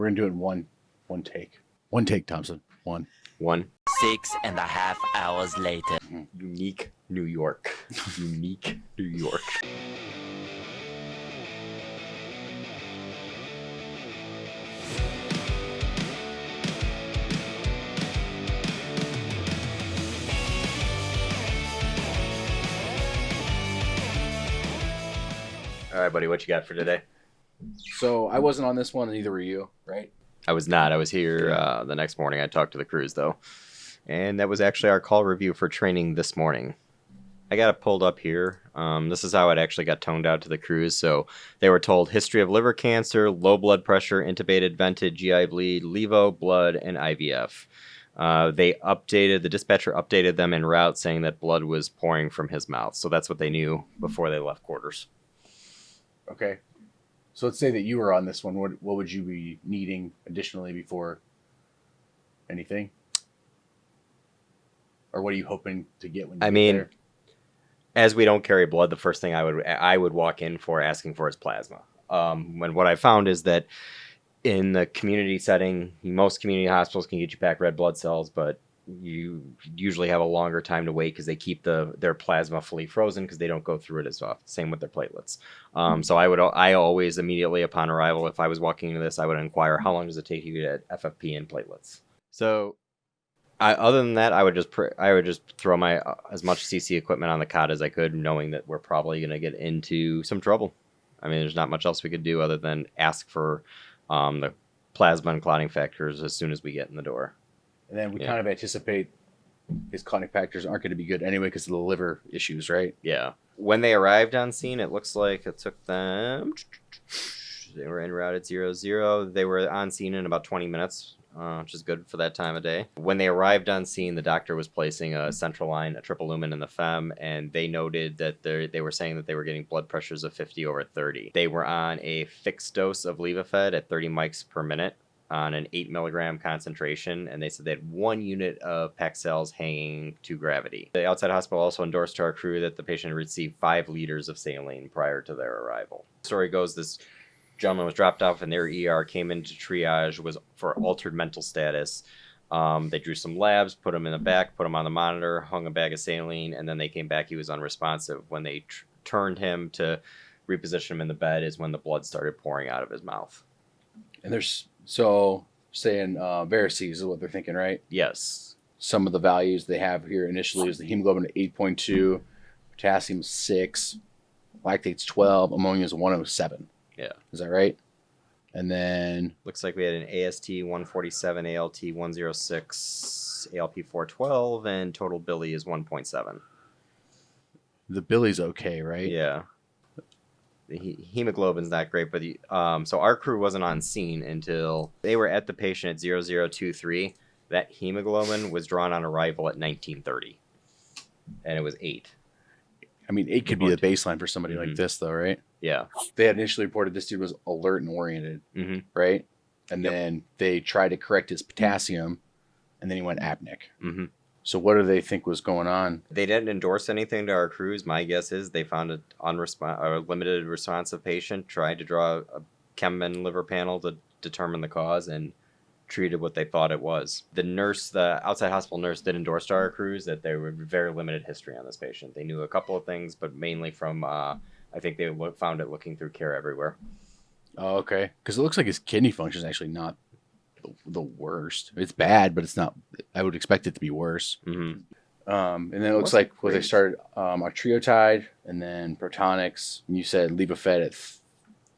We're going to do it in one take. One take, Thompson. One. 6.5 hours later. Unique New York. Unique New York. All right, buddy, what you got for today? So I wasn't on this one, and neither were you, right? I was not. I was here the next morning. I talked to the crews, though. And that was actually our call review for training this morning. I got it pulled up here. This is how it actually got toned out to the crews. So they were told history of liver cancer, low blood pressure, intubated, vented, GI bleed, levo, blood, and IVF. The dispatcher updated them en route saying that blood was pouring from his mouth. So that's what they knew before they left quarters. Okay. So let's say that you were on this one. What would you be needing additionally before anything? Or what are you hoping to get when you get there? As we don't carry blood, the first thing I would walk in for asking for is plasma. When what I found is that in the community setting, most community hospitals can get you back red blood cells, but you usually have a longer time to wait because they keep their plasma fully frozen because they don't go through it as often. Same with their platelets. So I always immediately upon arrival, if I was walking into this, I would inquire how long does it take you to get FFP and platelets. So other than that, I would just throw my as much CC equipment on the cot as I could, knowing that we're probably going to get into some trouble. I mean, there's not much else we could do other than ask for the plasma and clotting factors as soon as we get in the door. And then we kind of anticipate his clotting factors aren't going to be good anyway because of the liver issues, right? Yeah. When they arrived on scene, it looks like it took them... They were en route at 00. They were on scene in about 20 minutes, which is good for that time of day. When they arrived on scene, the doctor was placing a central line, a triple lumen in the fem, and they noted that they were saying that they were getting blood pressures of 50/30. They were on a fixed dose of Levophed at 30 mics per minute on an 8 milligram concentration, and they said they had 1 unit of PEC cells hanging to gravity. The outside hospital also endorsed to our crew that the patient received 5 liters of saline prior to their arrival. The story goes, this gentleman was dropped off in their ER, came into triage, was for altered mental status. They drew some labs, put him in the back, put him on the monitor, hung a bag of saline, and then they came back. He was unresponsive. When they turned him to reposition him in the bed is when the blood started pouring out of his mouth. And there's... So, saying varices is what they're thinking, right? Yes. Some of the values they have here initially is the hemoglobin at 8.2, potassium 6, lactate's 12, ammonia is 107. Yeah. Is that right? And then... Looks like we had an AST 147, ALT 106, ALP 412, and total Billy is 1.7. The Billy's okay, right? Yeah. The hemoglobin's not great, but so our crew wasn't on scene until they were at the patient at 0023. That hemoglobin was drawn on arrival at 1930, and it was 8. I mean, 8 could be the baseline for somebody like this, though, right? Yeah. They had initially reported this dude was alert and oriented, right? And then they tried to correct his potassium, and then he went apneic. Mm-hmm. So what do they think was going on? They didn't endorse anything to our crews. My guess is they found a limited responsive patient, tried to draw a chem and liver panel to determine the cause, and treated what they thought it was. The outside hospital nurse did endorse to our crews that there were very limited history on this patient. They knew a couple of things, but mainly from, I think they found it looking through Care Everywhere. Oh, okay. Because it looks like his kidney function is actually not the worst. It's bad, but it's not. I would expect it to be worse. Mm-hmm. And then it looks like they started octreotide and then protonics. And you said Levophed at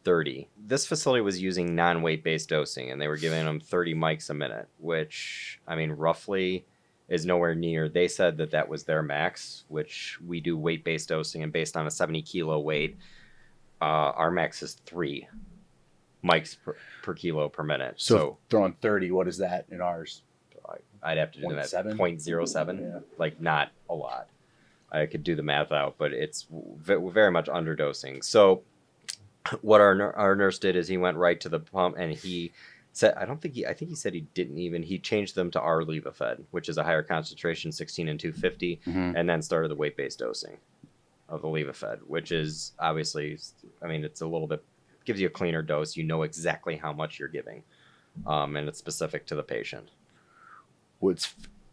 30. This facility was using non-weight based dosing, and they were giving them 30 mics a minute, which I mean roughly is nowhere near. They said that was their max, which we do weight based dosing, and based on a 70 kilo weight, our max is 3 mics per kilo per minute. So throwing 30, what is that in ours? I'd have to do that 0.07. Yeah. Like not a lot. I could do the math out, but it's very much underdosing. So what our nurse did is he went right to the pump, and he said, I think he said he changed them to our Levophed, which is a higher concentration, 16 and 250, and then started the weight-based dosing of the Levophed, which is obviously, I mean, it's a little bit, gives you a cleaner dose. You know exactly how much you're giving. and it's specific to the patient. Well,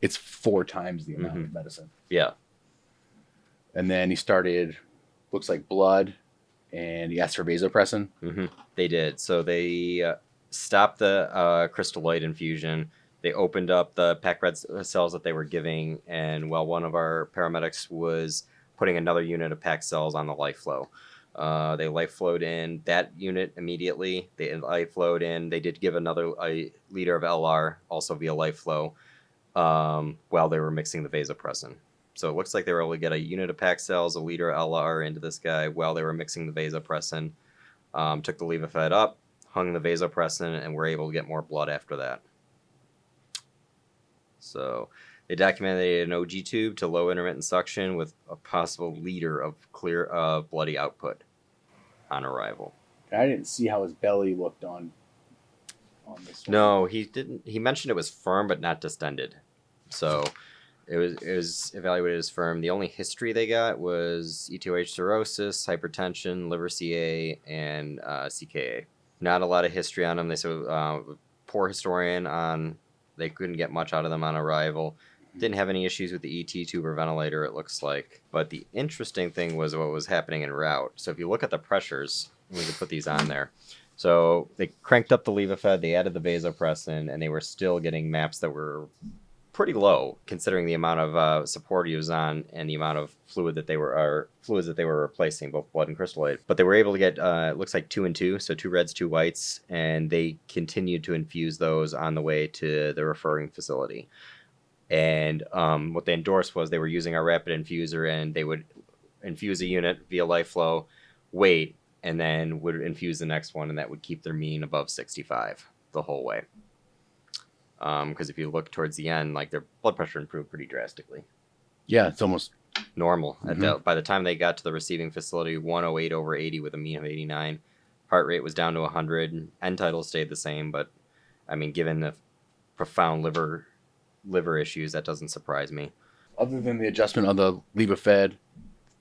it's 4 times the amount of medicine. Yeah. And then he started, looks like blood, and he asked for vasopressin. They did. So they stopped the crystalloid infusion. They opened up the packed red cells that they were giving, and while one of our paramedics was putting another unit of packed cells on the life flow. They life flowed in that unit immediately. They life flowed in. They did give a liter of LR also via life flow while they were mixing the vasopressin. So it looks like they were able to get a unit of packed cells, a liter of LR into this guy while they were mixing the vasopressin. Took the levofed up, hung the vasopressin, and were able to get more blood after that. So they documented an OG tube to low intermittent suction with a possible liter of clear bloody output on arrival. I didn't see how his belly looked on this one. No, he didn't. He mentioned it was firm but not distended. So it was evaluated as firm. The only history they got was ETOH cirrhosis, hypertension, liver CA, and CKA. Not a lot of history on them. They said poor historian on. They couldn't get much out of them on arrival. Didn't have any issues with the ET tube or ventilator, it looks like. But the interesting thing was what was happening en route. So if you look at the pressures, we can put these on there. So they cranked up the levofed, they added the vasopressin, and they were still getting maps that were pretty low, considering the amount of support he was on and the amount of fluids that they were replacing, both blood and crystalloid. But they were able to get, it looks like 2 and 2, so 2 reds, 2 whites, and they continued to infuse those on the way to the referring facility. And what they endorsed was they were using our rapid infuser, and they would infuse a unit via life flow, wait, and then would infuse the next one, and that would keep their mean above 65 the whole way. Because if you look towards the end, like their blood pressure improved pretty drastically. Yeah, it's almost normal. By the time they got to the receiving facility, 108 over 80 with a mean of 89. Heart rate was down to 100. End titles stayed the same, but I mean, given the profound liver issues, that doesn't surprise me. Other than the adjustment of the levofed,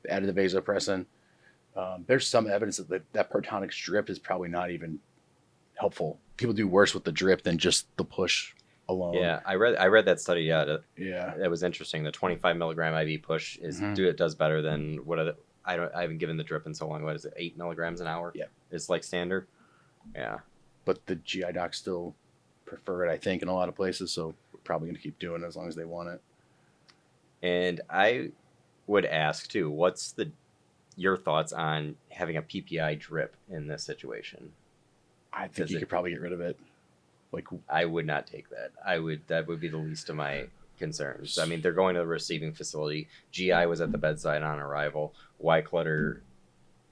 added the vasopressin, there's some evidence that Protonix drip is probably not even helpful. People do worse with the drip than just the push alone. Yeah, I read that study. Yeah, yeah, that was interesting. The 25 milligram IV push does better than I haven't given the drip in so long. What is it? 8 milligrams an hour. Yeah, it's like standard. Yeah, but the GI docs still prefer it, I think, in a lot of places. So we're probably going to keep doing it as long as they want it. And I would ask too, what's your thoughts on having a PPI drip in this situation? I think you could probably get rid of it. Like, I would not take that. That would be the least of my concerns. I mean, they're going to the receiving facility. GI was at the bedside on arrival. Why clutter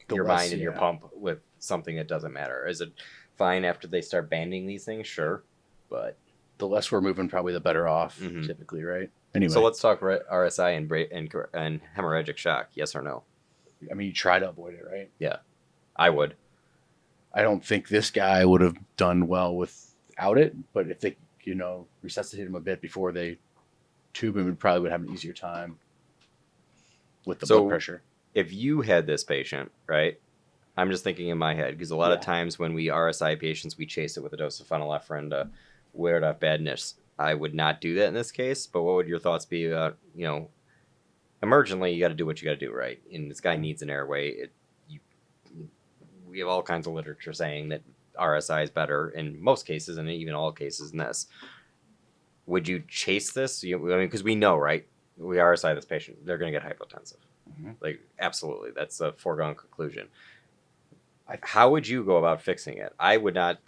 your mind and your pump with something that doesn't matter? Is it fine after they start banding these things? Sure, but the less we're moving, probably the better off. Typically, right? Anyway, so let's talk RSI and hemorrhagic shock. Yes or no? I mean, you try to avoid it, right? Yeah, I would. I don't think this guy would have done well without it, but if they, resuscitate him a bit before they tube him, would probably have an easier time with the blood pressure. If you had this patient, right? I'm just thinking in my head, because a lot of times when we RSI patients, we chase it with a dose of phenylephrine to wear off badness. I would not do that in this case, but what would your thoughts be about, emergently, you got to do what you got to do, right? And this guy needs an airway. We have all kinds of literature saying that RSI is better in most cases, and even all cases in this. Would you chase this? Because we know, right? We RSI this patient, they're going to get hypotensive. Like, absolutely. That's a foregone conclusion. How would you go about fixing it? I would not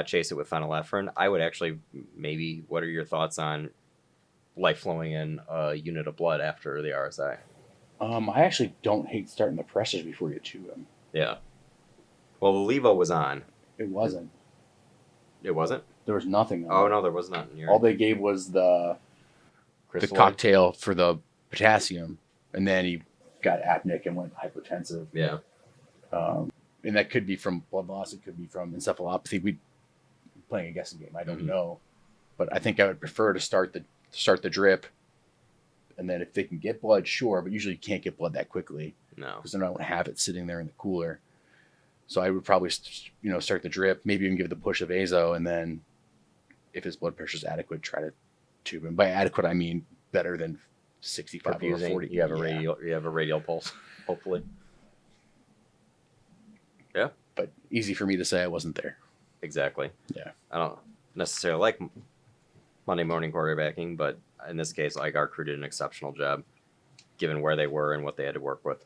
chase it with phenylephrine. I would actually, maybe, what are your thoughts on life flowing in a unit of blood after the RSI? I actually don't hate starting the pressures before you tube them. Yeah. Well, the levo was on. It wasn't. It wasn't? There was nothing on. Oh, no, there was nothing. All they gave was the cocktail for the potassium, and then he got apneic and went hypotensive. Yeah. And that could be from blood loss. It could be from encephalopathy. We're playing a guessing game. I don't know. But I think I would prefer to start the drip, and then if they can get blood, sure. But usually you can't get blood that quickly. No. Because then I don't have it sitting there in the cooler. So I would probably, start the drip, maybe even give the push of azo, and then if his blood pressure is adequate, try to tube him. By adequate, I mean better than 65 over Perfusing. 40. You have a Yeah. radial. You have a radial pulse. Hopefully. Yeah. But easy for me to say I wasn't there. Exactly. Yeah. I don't necessarily like Monday morning quarterbacking, but in this case, like our crew did an exceptional job, given where they were and what they had to work with.